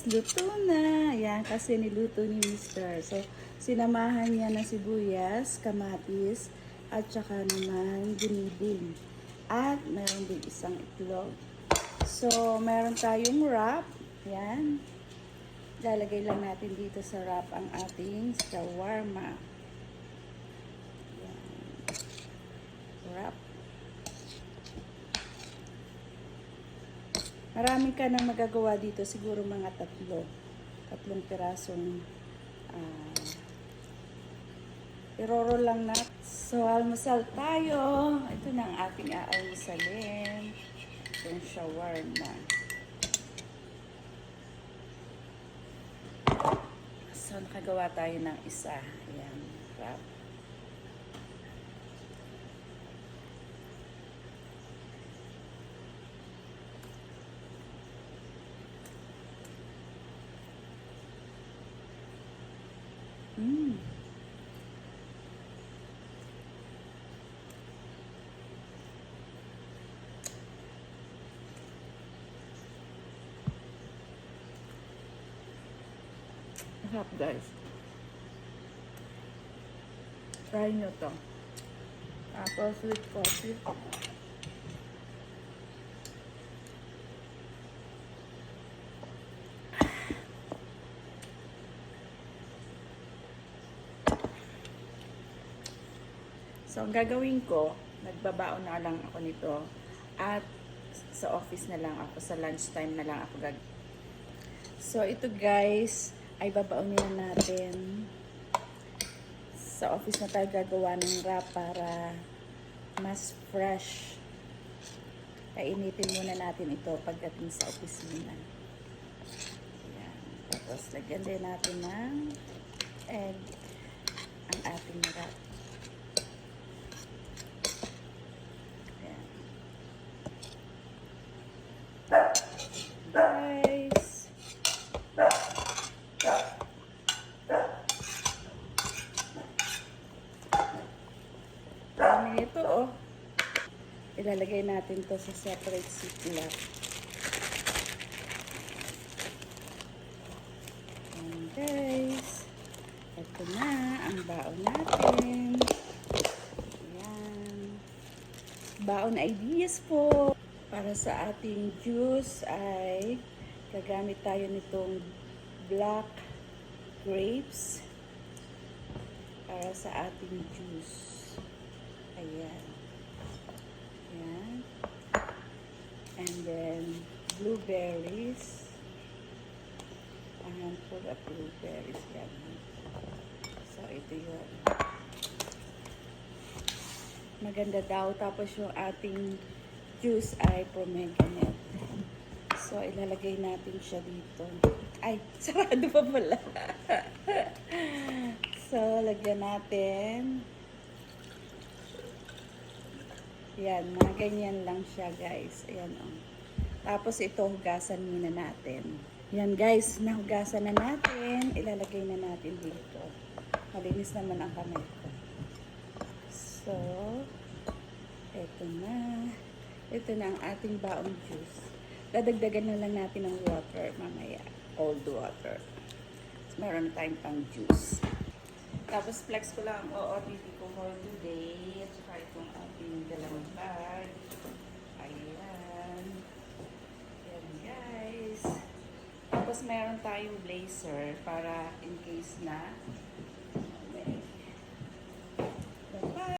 guys, luto na. Ayan, kasi niluto ni Mr. So, sinamahan niya ng sibuyas, kamatis, at saka naman ginibing. At meron din isang itlog. So, meron tayong wrap. Ayan. Lalagay lang natin dito sa wrap ang ating shawarma. Ayan. Wrap. Marami ka nang magagawa dito, siguro mga tatlong pirasong iroro lang na. So, almusal tayo. Ito na ang ating aalmusalin. Itong shawarma. So, nakagawa tayo ng isa. Ayan, wrap. Sarap guys. Try nyo to. Tapos with coffee. So, ang gagawin ko, nagbabaon na lang ako nito. At sa office na lang ako, sa lunchtime na lang ako So, ito guys, ay babaunin na natin. Sa office na tayo gagawa ng wrap para mas fresh. Kainitin muna natin ito pagdating sa opisina. Ayan. Tapos, lagyan din natin ng egg ang ating wrap. Guys, dami ito oh. Ilalagay natin to sa separate ziplock. And guys, ito na ang baon natin. Ayan, baon ideas po. Para sa ating juice ay gagamit tayo nitong black grapes para sa ating juice. Ayan. Ayan. And then blueberries. A handful of blueberries. Yan. So ito yun. Maganda daw. Tapos yung ating juice ay pomegranate. So, ilalagay natin siya dito. Ay, sarado pa pala. So, lagyan natin. Yan, mga ganyan lang siya, guys. Ayan, oh. Tapos, ito, hugasan muna natin. Yan, guys, nahugasan na natin. Ilalagay na natin dito. Malinis naman ang kamay ko. So, ito na. Ito na ang ating baong juice. Dadagdagan na lang natin ng water mamaya. Cold water. So, meron na tayong pang juice. Tapos flex ko lang ang OOTD ko for today. At saka itong ating dalawang bag. Ayan. Ayan guys. Tapos meron tayong blazer para in case na